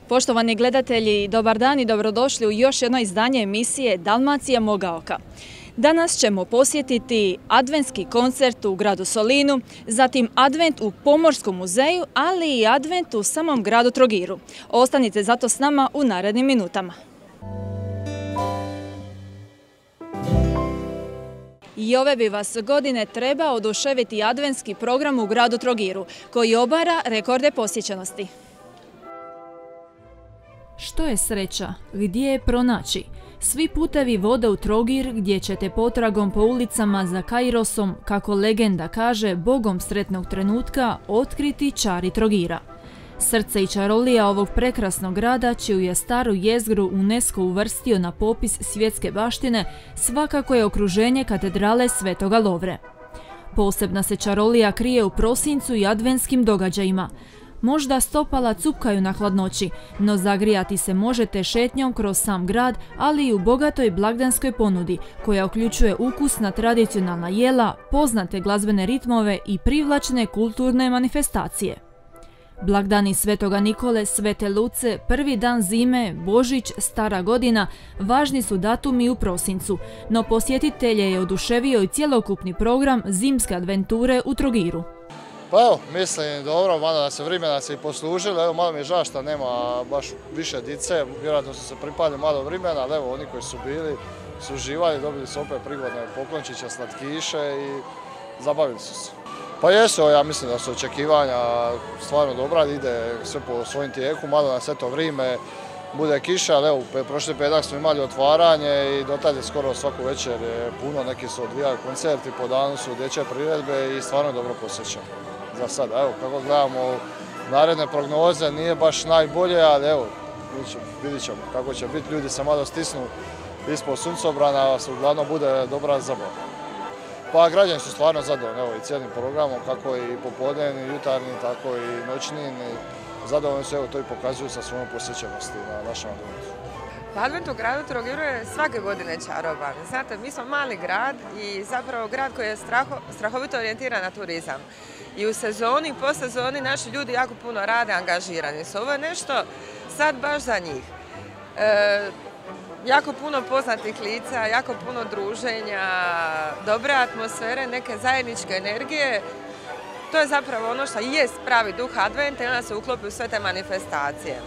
Poštovani gledatelji, dobar dan i dobrodošli u još jedno izdanje emisije Dalmacija moga oka. Danas ćemo posjetiti adventski koncert u gradu Solinu, zatim advent u Pomorskom muzeju, ali i advent u samom gradu Trogiru. Ostanite zato s nama u narednim minutama. I ove bi vas godine trebao oduševiti adventski program u gradu Trogiru, koji obara rekorde posjećenosti. Što je sreća? Gdje je pronaći? Svi putevi vode u Trogir, gdje ćete potragom po ulicama za Kairosom, kako legenda kaže, bogom sretnog trenutka, otkriti čari Trogira. Srce i čarolija ovog prekrasnog grada, čiju je staru jezgru UNESCO uvrstio na popis svjetske baštine, svakako je okruženje katedrale Svetoga Lovre. Posebna se čarolija krije u prosincu i adventskim događajima. Možda stopala cupkaju na hladnoći, no zagrijati se možete šetnjom kroz sam grad, ali i u bogatoj blagdanskoj ponudi, koja uključuje ukusna tradicionalna jela, poznate glazbene ritmove i privlačne kulturne manifestacije. Blagdani Svetoga Nikole, Svete Luce, prvi dan zime, Božić, Stara godina, važni su datumi u prosincu, no posjetitelje je oduševio i cjelokupni program zimske adventure u Trogiru. Pa evo, mislim dobro, malo da se vremena se i poslužili, evo malo mi je žao što nema baš više dice, vjerojatno su se pripali malo vremena, ali evo oni koji su bili su uživali, dobili su opet prigodne poklončiće, slatkiše i zabavili su se. Pa jesu, ja mislim da su očekivanja stvarno dobra, ide sve po svojim tijeku, malo na sve to vrijeme bude kiša, ali evo, prošli petak smo imali otvaranje i dotad je skoro svaku večer puno, neki su odvijali koncerti, po danu su dječje priredbe i stvarno je dobro posjećano. Za sad, evo, kako gledamo naredne prognoze, nije baš najbolje, ali evo, vidit ćemo kako će biti, ljudi se malo stisnu ispod suncobrana, uglavnom bude dobra zabava. Pa građani su stvarno zadovoljni, evo, i cijelim programom, kako i popodnevni, jutarnji, tako i noćni. Zadovoljni su, evo, to i pokazuju sa svojom posjećenosti na našem adventu. Advent u gradu Trogiru je svake godine čaroban. Znate, mi smo mali grad i zapravo grad koji je strahovito orijentiran na turizam. I u sezoni i po sezoni naši ljudi jako puno rade, angažirani su. Ovo je nešto sad baš za njih. Jako puno poznatih lica, jako puno druženja, dobre atmosfere, neke zajedničke energije. To je zapravo ono što jest pravi duh adventa i onda se uklopi u sve te manifestacije.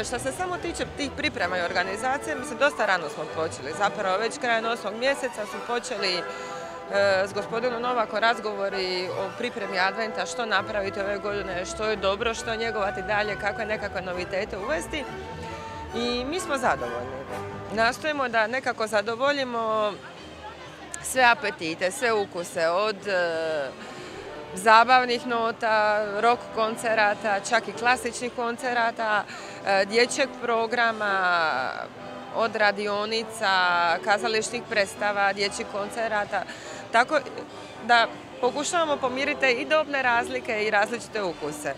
Što se samo tiče tih priprema i organizacije, mislim, dosta rano smo počeli. Zapravo već krajem 8. mjeseca su počeli s gospodinom Novakom razgovori o pripremi adventa, što napraviti ove godine, što je dobro, što njegovati dalje, kakve nekakve novitete uvesti. I mi smo zadovoljni. Nastojimo da nekako zadovoljimo sve apetite, sve ukuse, od zabavnih nota, rock koncerata, čak i klasičnih koncerata, dječjeg programa, od radionica, kazališnih predstava, dječjih koncerata. Tako da pokušavamo pomiriti i dobne razlike i različite ukuse.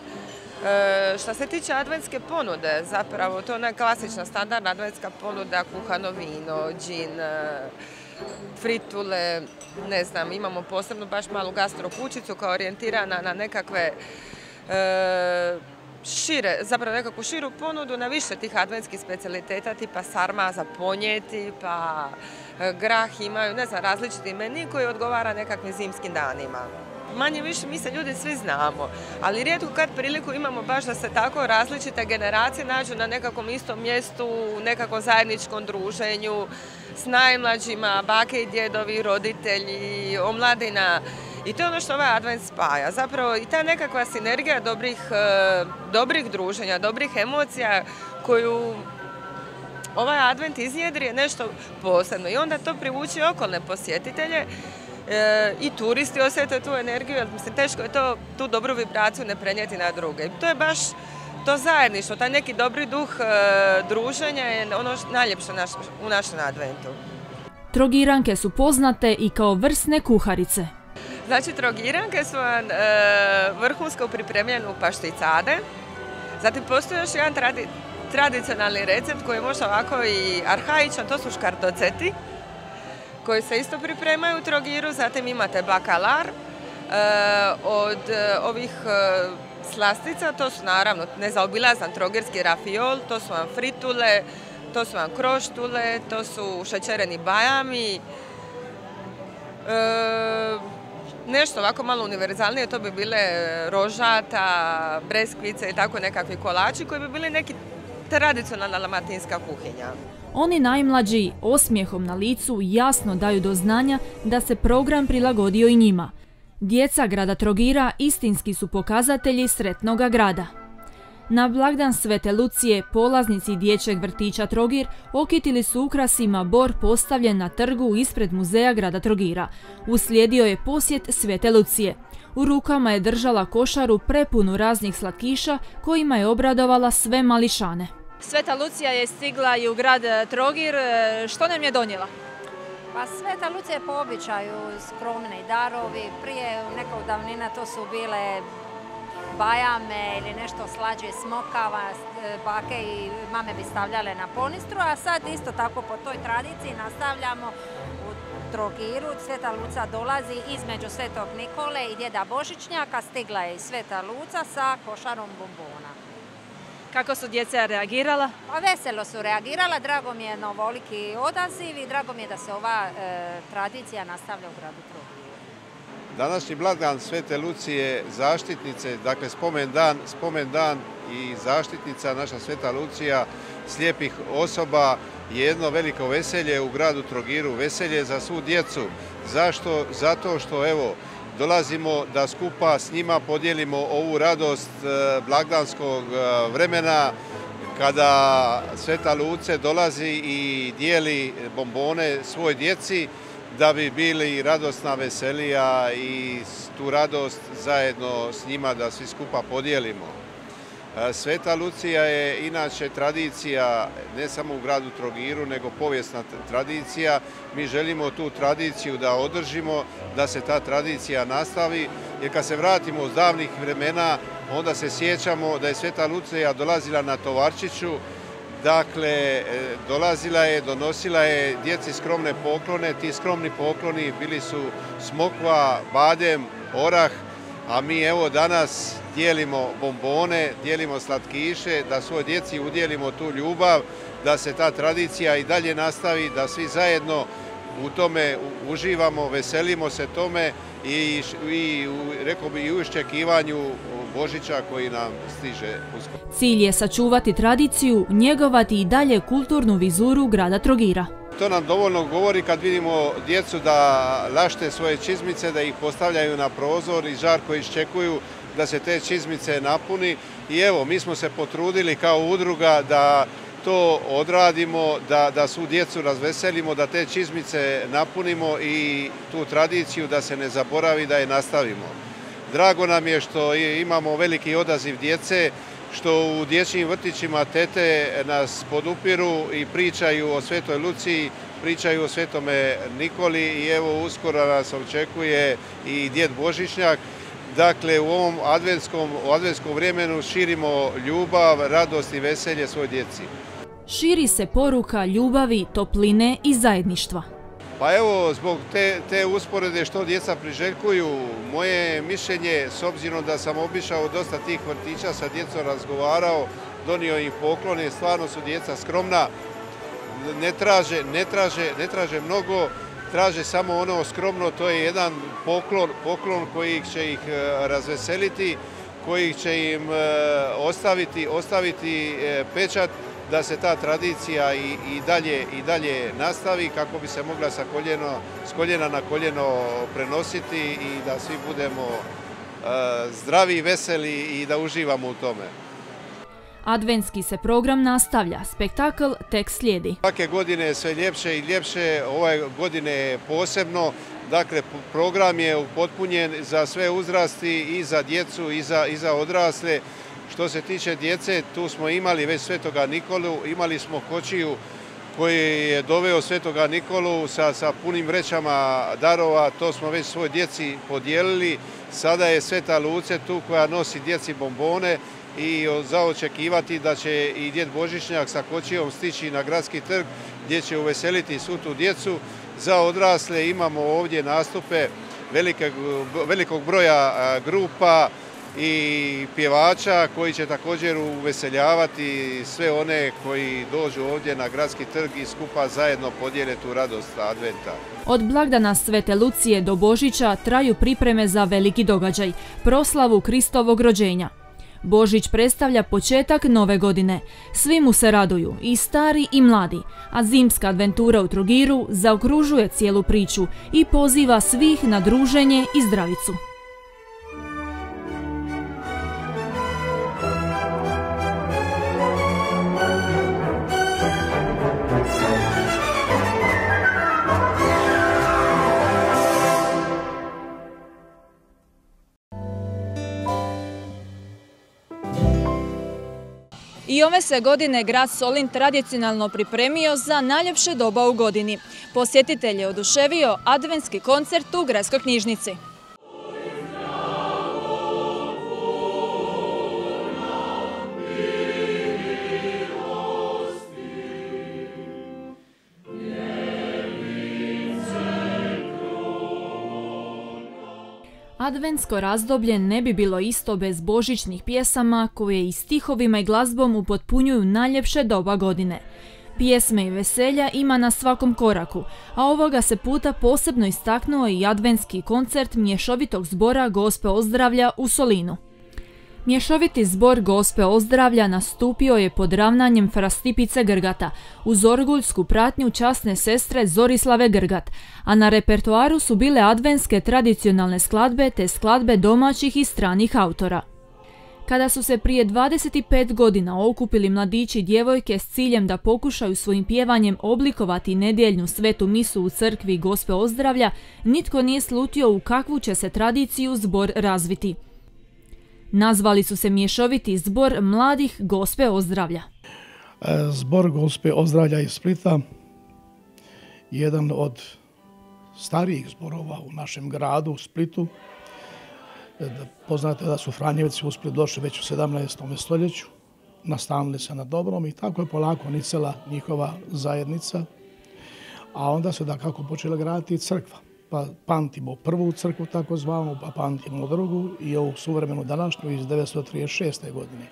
Što se tiče adventske ponude, zapravo to je ona klasična standardna adventska ponuda, kuhano vino, džin, fritule, ne znam, imamo posebno baš malu gastro kućicu koja je orijentirana na nekakve zapravo nekakvu širu ponudu na više tih adventskih specijaliteta tipa sarma za ponijeti, pa grah imaju, ne znam, različiti meni koji odgovara nekakvim zimskim danima. Manje više mi se ljudi svi znamo, ali rijetko kad priliku imamo baš da se tako različite generacije nađu na nekakvom istom mjestu, u nekakvom zajedničkom druženju s najmlađima, bake i djedovi, roditelji, omladina. I to je ono što ovaj advent spaja. Zapravo i ta nekakva sinergija dobrih druženja, dobrih emocija koju ovaj advent iznjedri je nešto posebno. I onda to privuči okolne posjetitelje i turisti osjete tu energiju, jer mislim teško je tu dobru vibraciju ne prenijeti na druge. To je baš to zajedništvo, taj neki dobri duh druženja je ono najljepše u našem adventu. Trogiranke su poznate i kao vrsne kuharice. Znači, Trogiranke su vrhunsko pripremljene u pašticade. Zatim postoji još jedan tradicionalni recept koji je možda ovako i arhaičan, to su škartoceti, koji se isto pripremaju u Trogiru. Zatim imate bakalar od ovih slastica, to su naravno nezaobilazan trogirski rafiol, to su vam fritule, to su vam kroštule, to su šećereni bajami. Nešto ovako malo univerzalnije, to bi bile rožata, breskvice i tako nekakvi kolači koji bi bili neki tradicionalna dalmatinska kuhinja. Oni najmlađi osmijehom na licu jasno daju do znanja da se program prilagodio i njima. Djeca grada Trogira istinski su pokazatelji sretnoga grada. Na blagdan Svete Lucije polaznici dječjeg vrtića Trogir okitili su ukrasima bor postavljen na trgu ispred muzeja grada Trogira. Uslijedio je posjet Svete Lucije. U rukama je držala košaru prepunu raznih slatkiša kojima je obradovala sve mališane. Sveta Lucija je stigla i u grad Trogir. Što nam je donijela? Pa Sveta Lucija je po običaju skromni darovi. Prije nekog davnina to su bile bajame ili nešto slađe smokava, bake i mame bi stavljale na ponistru, a sad isto tako po toj tradiciji nastavljamo u Trogiru. Sveta Luca dolazi između Svetog Nikole i djeda Božićnjaka, stigla je i Sveta Luca sa košarom bombona. Kako su djeca reagirala? Pa veselo su reagirala, drago mi je na ovoliki odaziv i drago mi je da se ova tradicija nastavlja u gradu Trogiru. Današnji blagdan Svete Lucije, zaštitnice, dakle spomendan i zaštitnica naša Sveta Lucija slijepih osoba je jedno veliko veselje u gradu Trogiru, veselje za svu djecu. Zašto? Zato što evo, dolazimo da skupa s njima podijelimo ovu radost blagdanskog vremena kada Sveta Luce dolazi i dijeli bombone svoj djeci da bi bili radosna veselija i tu radost zajedno s njima da svi skupa podijelimo. Sveta Lucija je inače tradicija ne samo u gradu Trogiru, nego povijesna tradicija. Mi želimo tu tradiciju da održimo, da se ta tradicija nastavi, jer kad se vratimo uz davnih vremena, onda se sjećamo da je Sveta Lucija dolazila na tovarčiću. Dakle, dolazila je, donosila je djeci skromne poklone. Ti skromni pokloni bili su smokva, badem, orah, a mi evo danas dijelimo bombone, dijelimo slatkiše, da svoj djeci udjelimo tu ljubav, da se ta tradicija i dalje nastavi, da svi zajedno u tome uživamo, veselimo se tome i rekao bi i u iščekivanju Božića koji nam stiže uskoro. Cilj je sačuvati tradiciju, njegovati i dalje kulturnu vizuru grada Trogira. To nam dovoljno govori kad vidimo djecu da lašte svoje čizmice, da ih postavljaju na prozor i žarko iščekuju da se te čizmice napuni. I evo, mi smo se potrudili kao udruga da to odradimo, da svu djecu razveselimo, da te čizmice napunimo i tu tradiciju da se ne zaboravi, da je nastavimo. Drago nam je što imamo veliki odaziv djece, što u dječjim vrtićima tete nas podupiru i pričaju o Svetoj Luciji, pričaju o Svetome Nikoli i evo uskoro nas očekuje i djed Božićnjak. Dakle, u ovom adventskom vremenu širimo ljubav, radost i veselje svoj djeci. Širi se poruka ljubavi, topline i zajedništva. Pa evo, zbog te usporede što djeca priželjkuju, moje mišljenje, s obzirom da sam obišao dosta tih vrtića, sa djecom razgovarao, donio im poklone, stvarno su djeca skromna, ne traže mnogo, traže samo ono skromno, to je jedan poklon koji će ih razveseliti, koji će im ostaviti pečat da se ta tradicija i dalje nastavi kako bi se mogla s koljena na koljeno prenositi i da svi budemo zdravi i veseli i da uživamo u tome. Adventski se program nastavlja, spektakl tek slijedi. Svake godine je sve ljepše i ljepše, ove godine posebno. Dakle, program je upotpunjen za sve uzrasti i za djecu i za odrasle. Što se tiče djece, tu smo imali već Svetoga Nikolu, imali smo kočiju koji je doveo Svetoga Nikolu sa punim vrećama darova, to smo već svoj djeci podijelili. Sada je Sveta Luce tu koja nosi djeci bombone i za očekivati da će i djed Božićnjak sa kočijom stići na gradski trg gdje će uveseliti svu tu djecu. Za odrasle imamo ovdje nastupe velikog broja grupa. i pjevača koji će također uveseljavati sve one koji dođu ovdje na gradski trg i skupa zajedno podijele tu radost adventa. Od blagdana Svete Lucije do Božića traju pripreme za veliki događaj, proslavu Kristovog rođenja. Božić predstavlja početak nove godine. Svi mu se raduju, i stari i mladi, a zimska adventura u Trogiru zaokružuje cijelu priču i poziva svih na druženje i zdravicu. I ove se godine grad Solin tradicionalno pripremio za najljepše doba u godini. Posjetitelj je oduševio adventski koncert u gradskoj knjižnici. Adventsko razdoblje ne bi bilo isto bez božićnih pjesama koje i stihovima i glazbom upotpunjuju najljepše doba godine. Pjesme i veselja ima na svakom koraku, a ovoga se puta posebno istaknuo i adventski koncert mješovitog zbora Gospe Ozdravlja u Solinu. Mješoviti zbor Gospe Ozdravlja nastupio je pod ravnanjem Frastipice Grgata uz orguljsku pratnju časne sestre Zorislave Grgat, a na repertoaru su bile adventske tradicionalne skladbe te skladbe domaćih i stranih autora. Kada su se prije 25 godina okupili mladići i djevojke s ciljem da pokušaju svojim pjevanjem oblikovati nedjeljnu svetu misu u crkvi Gospe Ozdravlja, nitko nije slutio u kakvu će se tradiciju zbor razviti. Nazvali su se mješoviti zbor mladih Gospe Ozdravlja. Zbor Gospe Ozdravlja iz Splita, jedan od starijih zborova u našem gradu, u Splitu. Poznato je da su Franjevci u Split došli već u 17. stoljeću, nastanili se na Dobrom i tako je polako nicala njihova zajednica, a onda se dakako počela graditi crkva. Pa pamtimo prvu crkvu takozvanu, pa pamtimo drugu i ovu suvremenu današnju iz 1936. godine.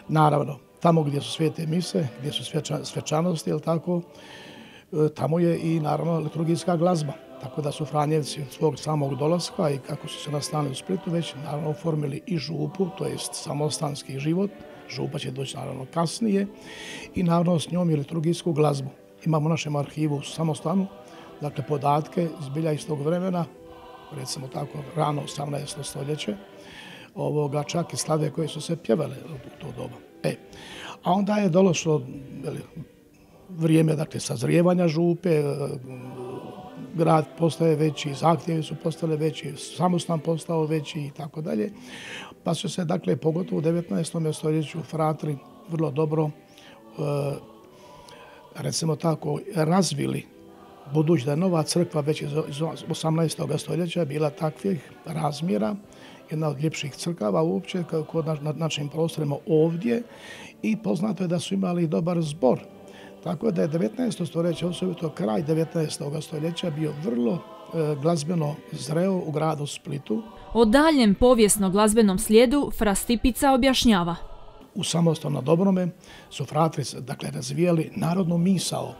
Naravno, tamo gdje su svete mise, gdje su svečanosti, jel tako, tamo je i naravno liturgijska glazba. Tako da su Franjevci od svog samog dolaska i kako su se nastanili u Splitu već naravno oformili i župu, to jest samostanski život. Župa će doći naravno kasnije i naravno s njom i liturgijsku glazbu. Imamo u našem arhivu u samostanu, dakle, podatke zbilja iz tog vremena, recimo tako rano 18. stoljeće, čak i slave koje su se pjevale u to doba. A onda je došlo vrijeme, dakle, sazrijevanja župe, grad postaje veći, zahtjevi su postali veći, samostan postao veći i tako dalje. Pa su se, dakle, pogotovo u 19. stoljeću fratri vrlo dobro, recimo tako, razvili. Budući da je nova crkva već iz 18. stoljeća bila takvih razmjera, jedna od ljepših crkava uopće na našim prostorima ovdje i poznato je da su imali dobar zbor. Tako da je 19. stoljeće, osobito kraj 19. stoljeća, bio vrlo glazbeno zreo u gradu Splitu. O daljem povijesno-glazbenom slijedu Frastipica objašnjava. U samostanu na Dobrome su fratri, dakle, razvijali narodnu misao.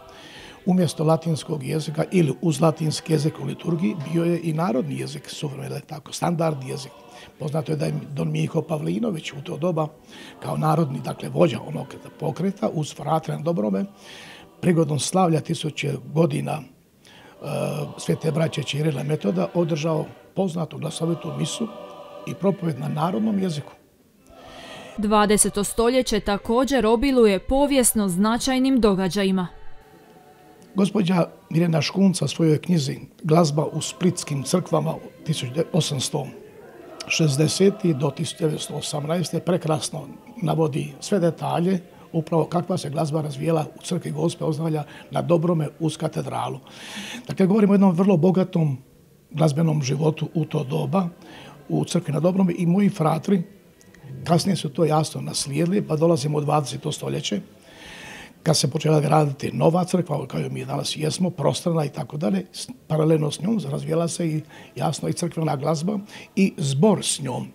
Umjesto latinskog jezika ili uz latinski jezik u liturgiji bio je i narodni jezik, suvremeni, tako, standardni jezik. Poznato je da je don Miho Pavlinović u to doba kao narodni, dakle, vođa onog pokreta uz fratre na Dobrome prigodom slavlja 1000 godina svete braće Ćirila i Metoda održao poznatu glasovitu misu i propovjed na narodnom jeziku. 20. stoljeće također obiluje povijesno značajnim događajima. Gospođa Mirjana Škunca u svojoj knjizi Glazba u splitskim crkvama 1860. do 1918. prekrasno navodi sve detalje upravo kakva se glazba razvijela u crkvi Gospe Ozdravlja na Dobrome uz katedralu. Dakle, govorimo o jednom vrlo bogatom glazbenom životu u to doba u crkvi na Dobrome i moji fratri kasnije su to jasno naslijedili, pa dolazimo u 20. stoljeće, kad se počela graditi nova crkva, kao mi danas jesmo, prostrana i tako dalje, paralelno s njom razvijela se i jasno i crkvena glazba i zbor s njom.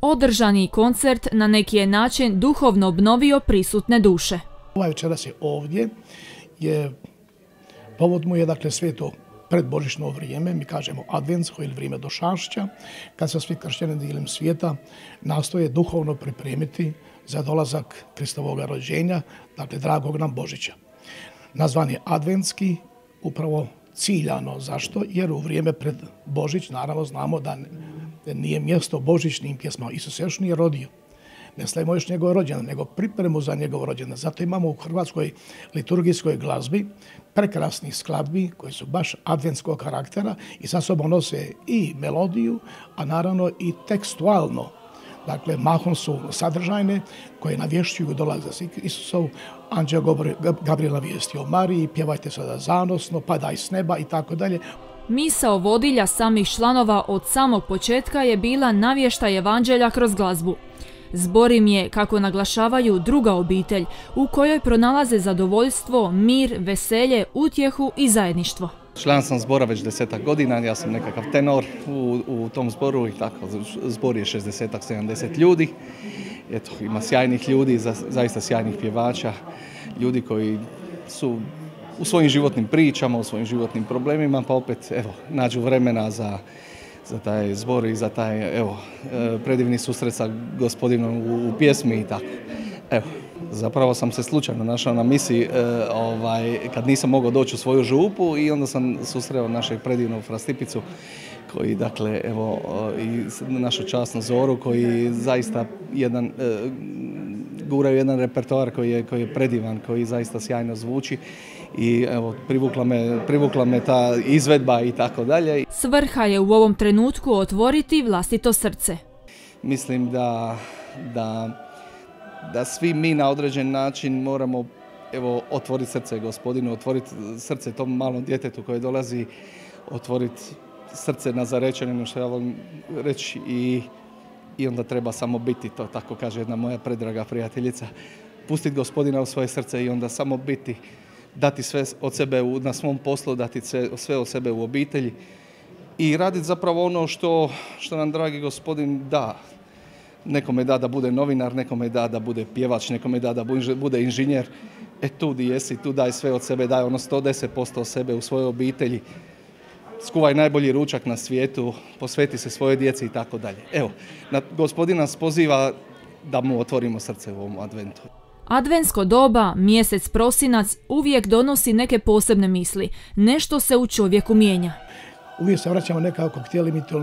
Održani koncert na neki je način duhovno obnovio prisutne duše. Ovaj večeras je ovdje, povod mu je dakle sve to predbožićno vrijeme, mi kažemo adventsko ili vrijeme došašća, kad se svi kršćani diljem svijeta nastoje duhovno pripremiti za dolazak Kristovog rođenja, dakle dragog nam Božića. Nazvan je adventski, upravo ciljano. Zašto? Jer u vrijeme pred Božić, naravno znamo da nije mjesto božićnim pjesmama. Isus se još nije rodio. Ne slavimo još njegov rođendan, nego pripremu za njegov rođendan. Zato imamo u hrvatskoj liturgijskoj glazbi prekrasnih skladbi koji su baš adventskog karaktera i sa sobom nose i melodiju, a naravno i tekstualno. Dakle, mahom su sadržajne koje navješćuju dolazak Isusov, anđeo Gabriel navijesti o Mariji, pjevajte sada zanosno, padaj s neba i tako dalje. Misao vodilja samih članova od samog početka je bila navještaj evanđelja kroz glazbu. Zbor im je, kako naglašavaju, druga obitelj u kojoj pronalaze zadovoljstvo, mir, veselje, utjehu i zajedništvo. Član sam zbora već 10 godina, ja sam nekakav tenor u tom zboru i tako, zbor je 60-70 ljudi. Eto, ima sjajnih ljudi, zaista sjajnih pjevača, ljudi koji su u svojim životnim pričama, u svojim životnim problemima, pa opet nađu vremena za taj zbor i za taj predivni susret sa Gospodinom u pjesmi i tako. Zapravo sam se slučajno našao na misiji kad nisam mogao doći u svoju župu i onda sam susreo našeg predivnog Frastipicu koji, dakle, i našu časnu Zoru koji zaista guraju jedan repertoar koji je predivan, koji zaista sjajno zvuči i privukla me ta izvedba i tako dalje. Svrha je u ovom trenutku otvoriti vlastito srce. Mislim da svi mi na određen način moramo otvoriti srce Gospodinu, otvoriti srce tom malom djetetu koje dolazi, otvoriti srce Nazarečaninu, što ja volim reći, i onda treba samo biti, to tako kaže jedna moja predraga prijateljica, pustiti Gospodina u svoje srce i onda samo biti, dati sve od sebe na svom poslu, dati sve od sebe u obitelji i raditi zapravo ono što nam dragi Gospodin da. Nekome da bude novinar, nekome da bude pjevač, nekome da bude inženjer. Tu di jesi, tu daj sve od sebe, daj 110% od sebe u svojoj obitelji. Skuvaj najbolji ručak na svijetu, posveti se svojoj djeci i tako dalje. Gospodin nas poziva da mu otvorimo srce u ovom adventu. Adventsko doba, mjesec prosinac, uvijek donosi neke posebne misli. Nešto se u čovjeku mijenja. Uvijek se vraćamo nekako, htjeli mi to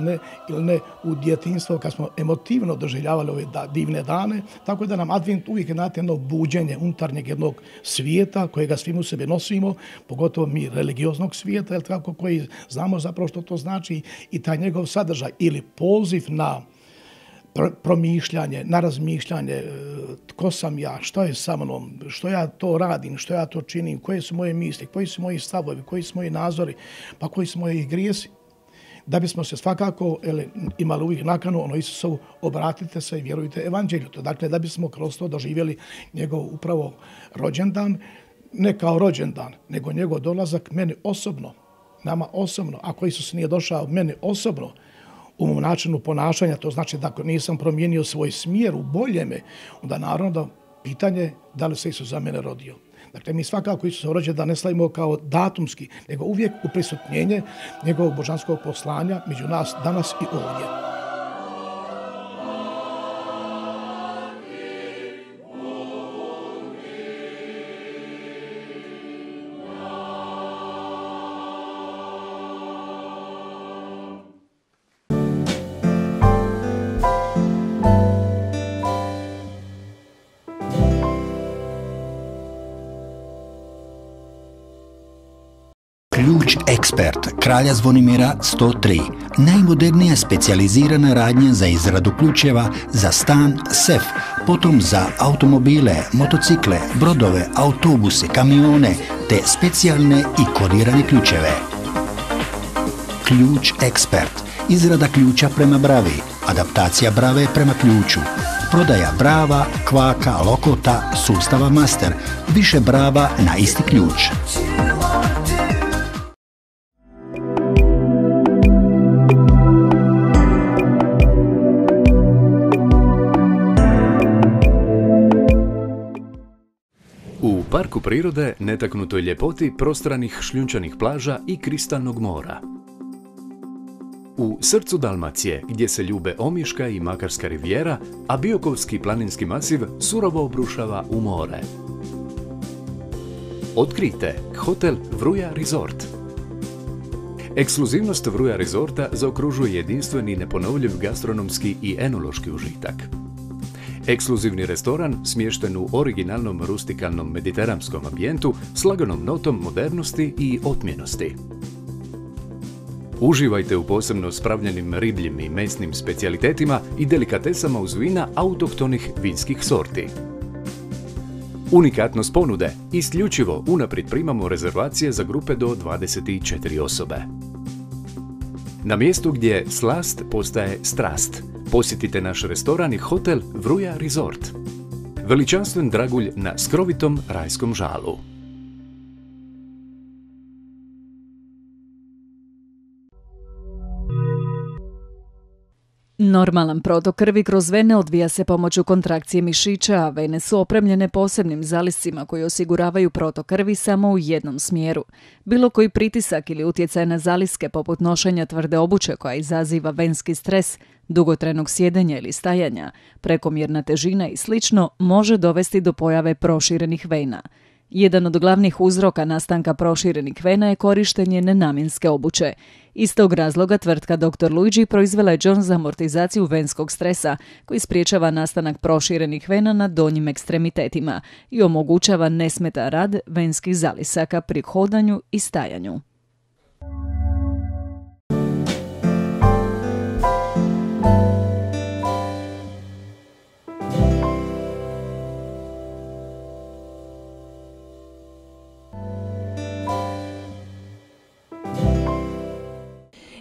ili ne, u djetinjstvo kad smo emotivno doživljavali ove divne dane, tako da nam advent uvijek je jedno buđenje unutarnjeg jednog svijeta kojega svi u sebi nosimo, pogotovo mi religioznog svijeta, koji znamo zapravo što to znači i taj njegov sadržaj ili poziv na promišljanje, na razmišljanje, tko sam ja, što je sa mnom, što ja to radim, što ja to činim, koje su moje misli, koji su moji stavovi, koji su moji nazori, pa koji su moji grijesi. Da bismo se svakako imali uvijek nakanu Isusovu, obratite se i vjerujte evanđelju. Dakle, da bismo kroz to doživjeli njegov upravo rođendan, ne kao rođendan, nego njegov dolazak meni osobno, nama osobno. Ako Isus nije došao meni osobno, u mom načinu ponašanja, to znači da ako nisam promijenio svoj smjer u boljeme, onda naravno da pitanje da li se Isus za mene rodio. Dakle, mi svakako Isusov rođendan ne slavimo kao datumski, nego uvijek uprisutnjenje njegovog božanskog poslanja među nas danas i ovdje. Ključ Ekspert Kralja Zvonimira 103. Najmodernija specijalizirana radnja za izradu ključeva za stan, sef, potom za automobile, motocikle, brodove, autobuse, kamione te specijalne i kodirane ključeve. Ključ Ekspert. Izrada ključa prema bravi, adaptacija brave prema ključu, prodaja brava, kvaka, lokota, sustava master, više brava na isti ključ. U parku prirode netaknutoj ljepoti prostranih šljunčanih plaža i kristalnog mora. U srcu Dalmacije, gdje se ljube Omiška i Makarska rivijera, a Biokovski planinski masiv surovo obrušava u more. Otkrijte hotel Vruja Resort. Ekskluzivnost Vruja Resorta zaokružuje jedinstveni i neponovljiv gastronomski i enološki užitak. Ekskluzivni restoran smješten u originalnom rustikalnom mediteranskom ambijentu s laganom notom modernosti i otmjenosti. Uživajte u posebno spravljenim ribljim i mesnim specijalitetima i delikatesama uz vina autohtonih vinskih sorti. Unikatnost ponude, isključivo unaprijed primamo rezervacije za grupe do 24 osobe. Na mjestu gdje slast postaje strast, posjetite naš restoran i hotel Vruja Resort. Veličanstven dragulj na skrovitom rajskom žalu. Normalan protok krvi kroz vene odvija se pomoću kontrakcije mišića, a vene su opremljene posebnim zaliscima koji osiguravaju protok krvi samo u jednom smjeru. Bilo koji pritisak ili utjecaj na zaliske, poput nošenja tvrde obuće koja izaziva venski stres, dugotrajnog sjedenja ili stajanja, prekomjerna težina i sl. Može dovesti do pojave proširenih vena. Jedan od glavnih uzroka nastanka proširenih vena je korištenje nenamjenske obuće. Iz tog razloga tvrtka Dr. Luigi proizvela je John za amortizaciju venskog stresa, koji spriječava nastanak proširenih vena na donjim ekstremitetima i omogućava nesmetan rad venskih zalisaka pri hodanju i stajanju.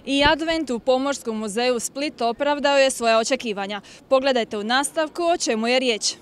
I advent u Pomorskom muzeju Split opravdao je svoja očekivanja. Pogledajte u nastavku o čemu je riječ.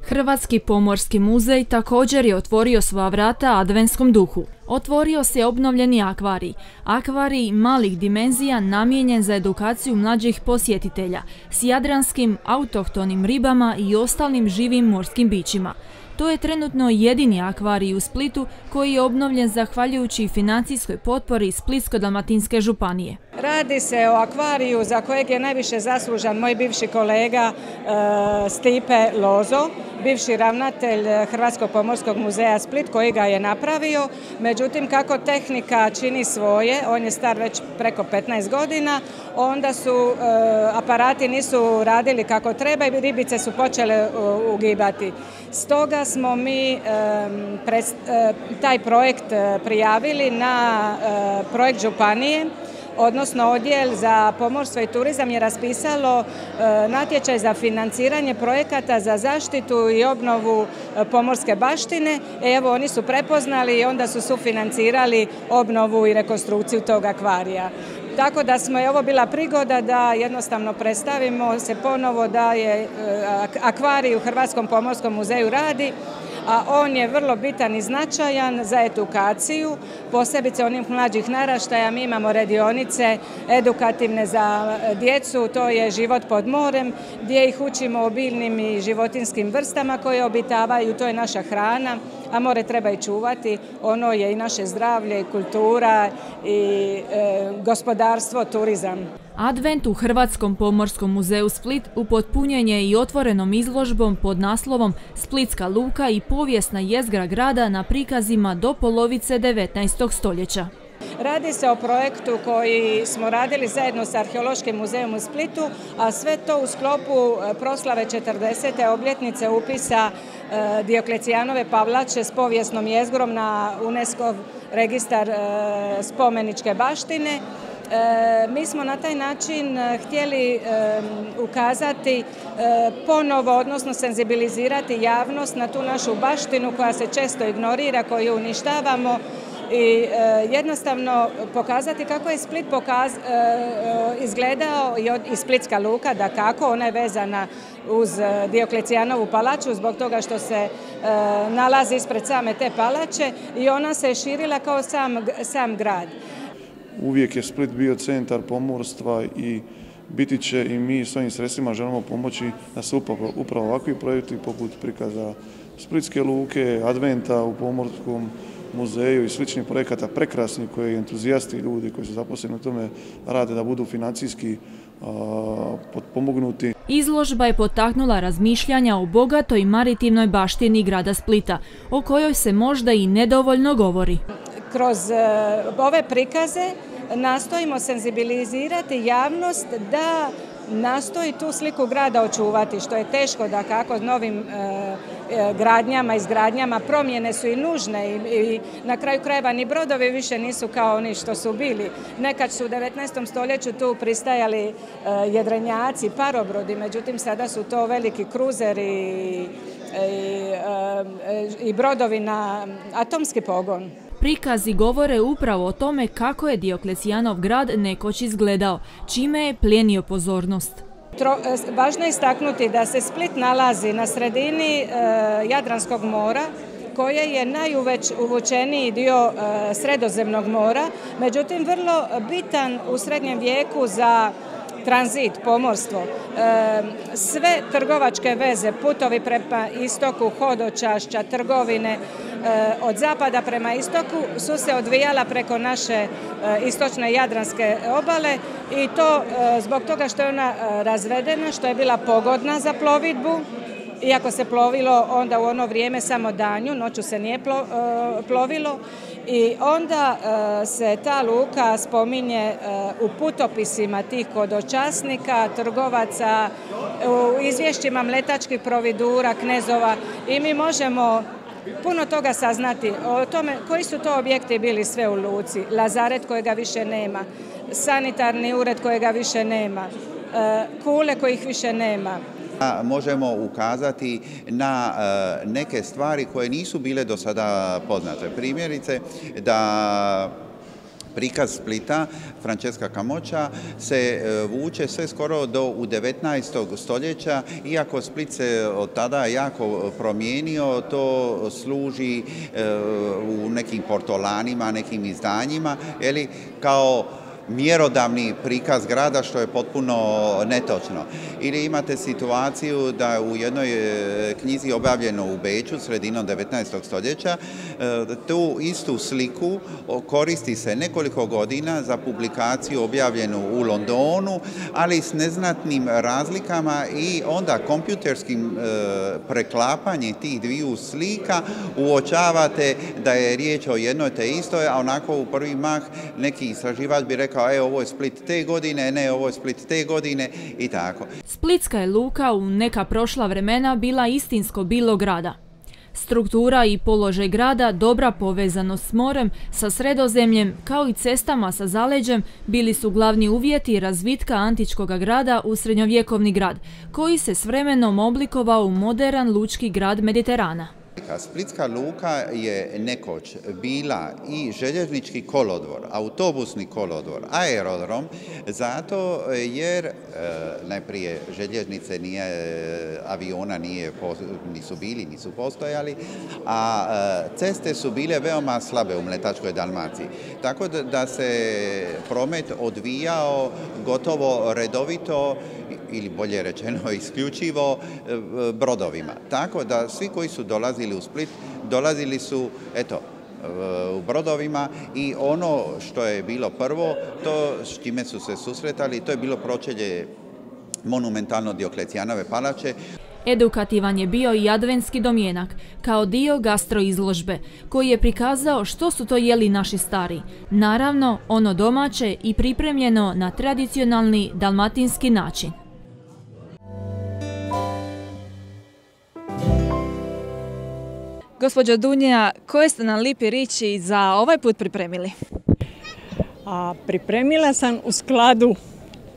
Hrvatski pomorski muzej također je otvorio svoja vrata adventskom duhu. Otvorio se obnovljeni akvarij. Akvarij malih dimenzija namijenjen za edukaciju mlađih posjetitelja s jadranskim, autohtonim ribama i ostalim živim morskim bićima. To je trenutno jedini akvarij u Splitu koji je obnovljen zahvaljujući financijskoj potpori Splitsko-dalmatinske županije. Radi se o akvariju za kojeg je najviše zaslužan moj bivši kolega Stipe Lozo, bivši ravnatelj Hrvatskog pomorskog muzeja Split koji ga je napravio. Međutim, kako tehnika čini svoje, on je star već preko 15 godina, onda su aparati nisu radili kako treba i ribice su počele ugibati. Stoga smo mi taj projekt prijavili na projekt županije, odnosno odjel za pomorstvo i turizam je raspisalo natječaj za financiranje projekata za zaštitu i obnovu pomorske baštine. Evo, oni su prepoznali i onda su sufinancirali obnovu i rekonstrukciju tog akvarija. Tako da smo, ovo bila prigoda da jednostavno predstavimo se ponovo da je akvarij u Hrvatskom pomorskom muzeju radi, a on je vrlo bitan i značajan za edukaciju, posebice onih mlađih naraštaja. Mi imamo radionice edukativne za djecu, to je život pod morem, gdje ih učimo o biljnim i životinjskim vrstama koje obitavaju, to je naša hrana, a more treba i čuvati, ono je i naše zdravlje, kultura i gospodarstvo, turizam. Advent u Hrvatskom pomorskom muzeju Split upotpunjen je i otvorenom izložbom pod naslovom Splitska luka i povijesna jezgra grada na prikazima do polovice 19. stoljeća. Radi se o projektu koji smo radili zajedno s Arheološkim muzejom u Splitu, a sve to u sklopu proslave 40. obljetnice upisa Dioklecijanove pavlače s povijesnom jezgrom na UNESCO registar spomeničke baštine. Mi smo na taj način htjeli ukazati ponovo, odnosno senzibilizirati javnost na tu našu baštinu koja se često ignorira, koju uništavamo, i jednostavno pokazati kako je Split izgledao i Splitska luka, dakako, ona je vezana uz Dioklecijanovu palaču zbog toga što se nalazi ispred same te palače i ona se širila kao sam grad. Uvijek je Split bio centar pomorstva i biti će i mi s ovim sredstvima želimo pomoći da se upravo ovakvi projekti poput prikaza Splitske luke, Adventa u Pomorskom muzeju i sličnih projekata prekrasni koji entuzijasti ljudi koji su zaposleni u tome rade da budu financijski potpomognuti. Izložba je potaknula razmišljanja o bogatoj maritimnoj baštini grada Splita, o kojoj se možda i nedovoljno govori. Kroz ove prikaze nastojimo senzibilizirati javnost da nastoji tu sliku grada očuvati, što je teško da kako novim gradnjama, izgradnjama, promjene su i nužne i na kraju krajeva ni brodovi više nisu kao oni što su bili. Nekad su u 19. stoljeću tu pristajali jedrenjaci, parobrodi, međutim sada su to veliki kruzeri i brodovi na atomski pogon. Prikazi govore upravo o tome kako je Dioklecijanov grad nekoć izgledao, čime je plijenio pozornost. Važno je istaknuti da se Split nalazi na sredini Jadranskog mora, koje je najuvučeniji dio Sredozemnog mora, međutim vrlo bitan u srednjem vijeku za tranzit, pomorstvo. Sve trgovačke veze, putovi prema istoku, hodočašća, trgovine od zapada prema istoku su se odvijala preko naše istočne Jadranske obale i to zbog toga što je ona razvedena, što je bila pogodna za plovidbu. Iako se plovilo onda u ono vrijeme samo danju, noću se nije plovilo i onda se ta luka spominje u putopisima tih hodočasnika, trgovaca, u izvješćima mletačkih providura, knezova i mi možemo puno toga saznati o tome koji su to objekti bili sve u luci. Lazaret kojega više nema, sanitarni ured kojega više nema, kule kojih više nema. Možemo ukazati na neke stvari koje nisu bile do sada poznate. Primjerice da prikaz Splita, Francesca Camoccia, se vuče sve skoro u 19. stoljeća, iako Split se od tada jako promijenio, to služi u nekim portolanima, nekim izdanjima, kao mjerodavni prikaz grada, što je potpuno netočno. Ili imate situaciju da u jednoj knjizi objavljeno u Beču sredinom 19. stoljeća tu istu sliku koristi se nekoliko godina za publikaciju objavljenu u Londonu, ali s neznatnim razlikama i onda kompjuterskim preklapanjem tih dviju slika uočavate da je riječ o jednoj te istoj, a onako u prvi mah neki istraživač bi rekao ovo je Split te godine, ne, ovo je Split te godine i tako. Splitska je luka u neka prošla vremena bila istinsko bilo grada. Struktura i položaj grada, dobra povezanost s morem, sa Sredozemljem, kao i cestama sa zaleđem, bili su glavni uvjeti razvitka antičkog grada u srednjovjekovni grad, koji se s vremenom oblikovao u moderan lučki grad Mediterana. Splitska luka je nekoć bila i željeznički kolodvor, autobusni kolodvor, aerodrom, zato jer najprije željeznice aviona nisu bili, nisu postojali, a ceste su bile veoma slabe u Mletačkoj Dalmaciji. Tako da se promet odvijao gotovo redovito ili bolje rečeno isključivo brodovima. Tako da svi koji su dolazili u Split, dolazili su u brodovima i ono što je bilo prvo, to s čime su se susretali, to je bilo pročelje monumentalno Dioklecijanove palače. Edukativan je bio i adventski domjenak, kao dio gastroizložbe, koji je prikazao što su to jeli naši stari. Naravno, ono domaće i pripremljeno na tradicionalni dalmatinski način. Gospođo Dunja, koje ste nam lipi riči za ovaj put pripremili? Pripremila sam u skladu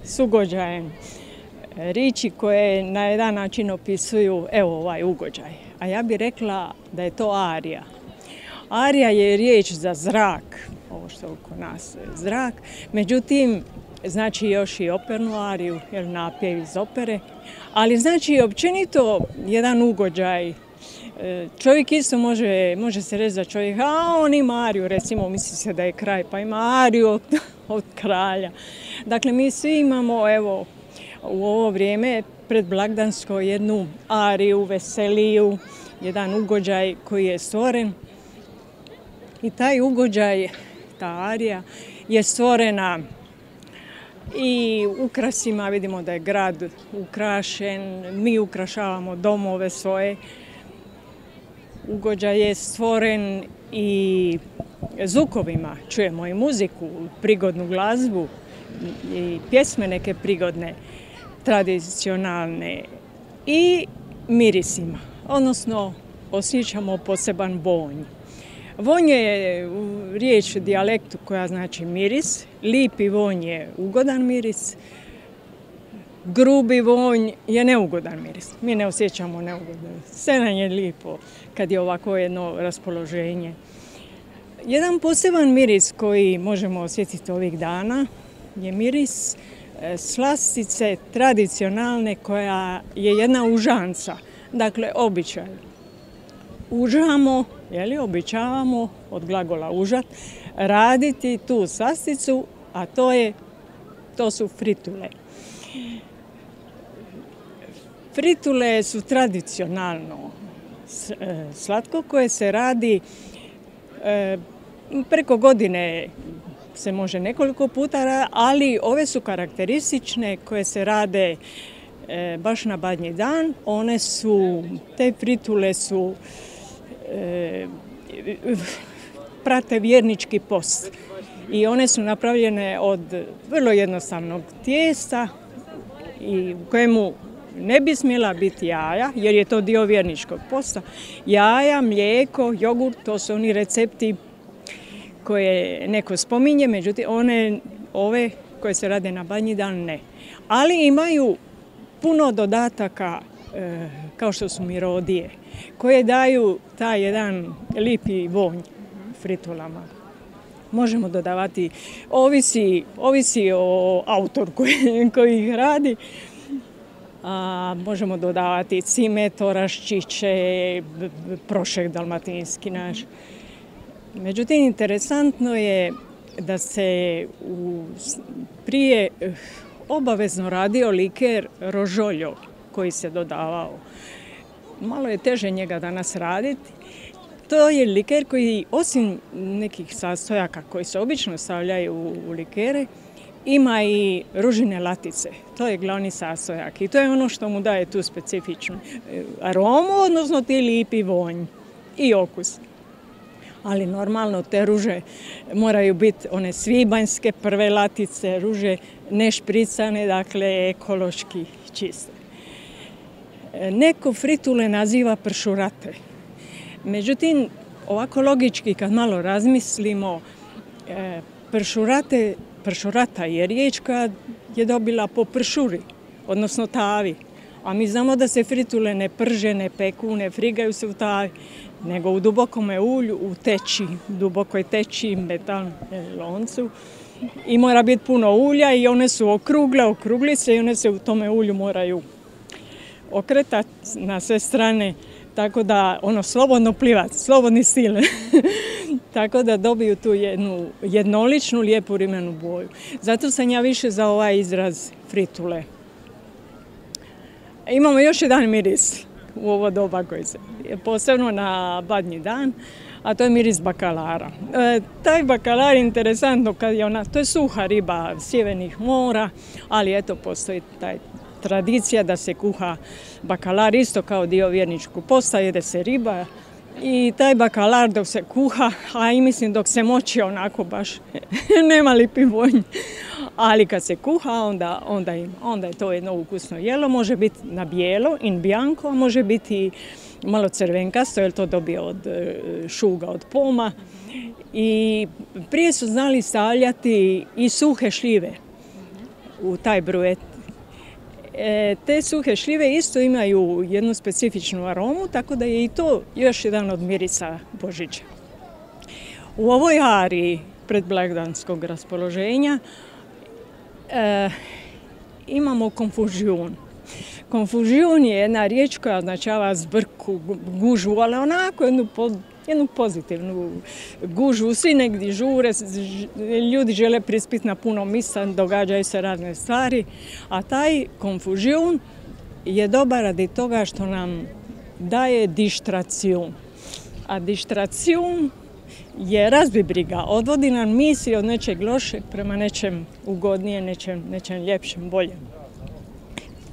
s ugođajem riči koje na jedan način opisuju ovaj ugođaj. A ja bih rekla da je to arija. Arija je riječ za zrak, ovo što je oko nas zrak, međutim znači još i opernu ariju, napjev iz opere, ali znači općenito jedan ugođaj. Čovjek isto može se reći za čovjeka, on ima ariju, recimo misli se da je kraj, pa ima ariju od kralja. Dakle, mi svi imamo, u ovo vrijeme predblagdansko jednu ariju, veseliju, jedan ugođaj koji je stvoren i taj ugođaj, ta arija, je stvorena i ukrasima. Vidimo da je grad ukrašen, mi ukrašavamo domove svoje. Ugođaj je stvoren i zvukovima, čujemo i muziku, prigodnu glazbu i pjesme neke prigodne, tradicionalne i mirisima, odnosno osjećamo poseban vonj. Vonj je riječ u dijalektu koja znači miris, lipi vonj je ugodan miris, grubi vonj je neugodan miris. Mi ne osjećamo neugodan. Sve nam je lipo kad je ovako jedno raspoloženje. Jedan poseban miris koji možemo osjetiti ovih dana je miris slastice tradicionalne koja je jedna užanca, dakle običaj. Užamo, običavamo, od glagola užat, raditi tu slasticu, a to su fritule. Fritule su tradicionalno slatko koje se radi preko godine, se može nekoliko puta, ali ove su karakteristične koje se rade baš na Badnji dan. Te fritule su prate vjernički post i one su napravljene od vrlo jednostavnog tijesta i u kojemu ne bi smjela biti jaja, jer je to dio vjerničkog posta. Jaja, mlijeko, jogurt, to su oni recepti koje neko spominje, međutim ove koje se rade na Badnji dan ne. Ali imaju puno dodataka kao što su mirodije, koje daju taj jedan lipi vonj fritulama. Možemo dodavati, ovisi o autoru koji ih radi, možemo dodavati cimet, oraščiće, prošek dalmatinski naš. Međutim, interesantno je da se prije obavezno radio liker rožoljo koji se dodavao. Malo je teže njega danas raditi. To je liker koji, osim nekih sastojaka koji se obično stavljaju u likere, ima i ružine latice. To je glavni sastojak i to je ono što mu daje tu specifičnu aromu, odnosno ti lipi vonj i okus. Ali normalno te ruže moraju biti one svibanjske prve latice, ruže nešpricane, dakle ekološki čiste. Neko fritule naziva pršurate. Međutim, ovako logički kad malo razmislimo, pršurata je riječ koja je dobila po pršuri, odnosno tavi. A mi znamo da se fritule ne prže, ne peku, ne frigaju se u tavi, nego u dubokome ulju, u teći, dubokoj teći, metalnom loncu. I mora biti puno ulja i one su okruglice i one se u tome ulju moraju okretati na sve strane, tako da slobodno plivati, slobodni stil. Tako da dobiju tu jednu jednoličnu, lijepu rimenu boju. Zato sam ja više za ovaj izraz fritule. Imamo još jedan miris u ovo doba koji se, posebno na Badnji dan, a to je miris bakalara. Taj bakalar je interesantno kad je to je suha riba sjevernih mora, ali eto postoji taj tradicija da se kuha bakalar isto kao dio vjerničkog posta, jede se riba i taj bakalar dok se kuha, a i mislim dok se moči onako baš nema lipi vonj, ali kad se kuha onda je to jedno ukusno jelo, može biti na bijelo, in bianco, a može biti malo crvenkasto jer to dobije od šuga, od poma. I prije su znali stavljati i suhe šljive u taj bruet. Te suhe šljive isto imaju jednu specifičnu aromu, tako da je i to još jedan od mirisa Božića. U ovoj ariji predblagdanskog raspoloženja imamo konfužijun. Konfužijun je jedna riječ koja označava zbrku, gužvu, ali onako jednu pozitivnu gužvu. Svi negdje žure, ljudi žele prispiti na puno misa, događaju se razne stvari, a taj konfužijun je dobar radi toga što nam daje dištracijun. A dištracijun je razbibriga, odvodi nam misli od nečeg lošeg prema nečem ugodnije, nečem ljepšem, boljem.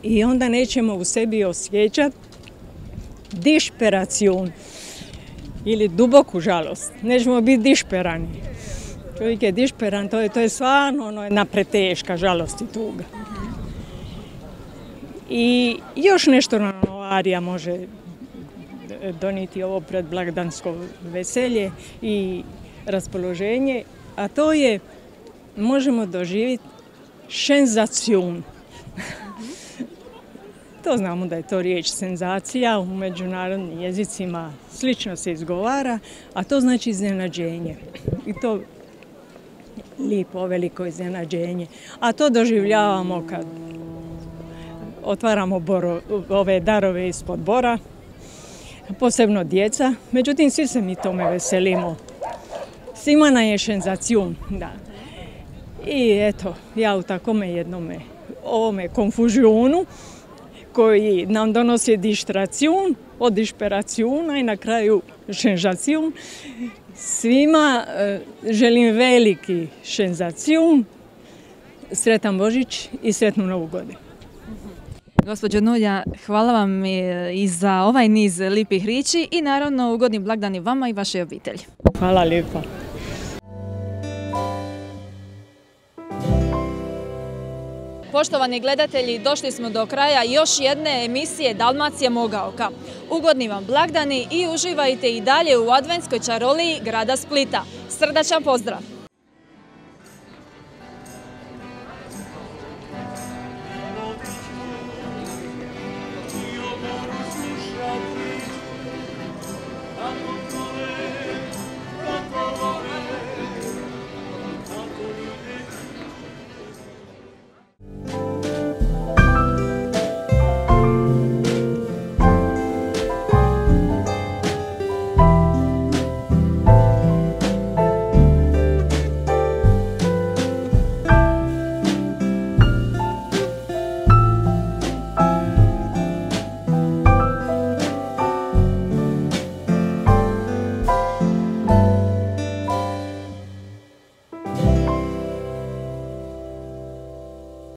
I onda nećemo u sebi osjećati dišperacijun ili duboku žalost. Nećemo biti dišperani. Čovjek je dišperan, to je stvarno jedna preteška žalost i tuga. I još nešto nam arija može donijeti ovo predblagdansko veselje i raspoloženje, a to je, možemo doživjeti senzacijun. To znamo da je to riječ senzacija, u međunarodnim jezicima slično se izgovara, a to znači iznenađenje. I to lijepo, veliko iznenađenje. A to doživljavamo kad otvaramo ove darove ispod bora, posebno djeca. Međutim, svi se mi tome veselimo. Svima nam je senzacijun, da. I eto, ja u takome jednome ovome konfuzionu koji nam donosi dištracijun, od dišperacijuna i na kraju senzacijun. Svima želim veliki senzacijun, sretan Božić i sretnu Novu godinu. Gospođo Nulja, hvala vam i za ovaj niz lijepih riječi i naravno ugodni blagdani vama i vašoj obitelji. Hvala lijepa. Poštovani gledatelji, došli smo do kraja još jedne emisije Dalmacija moga oka. Ugodni vam blagdani i uživajte i dalje u adventskoj čaroliji grada Splita. Srdačan pozdrav!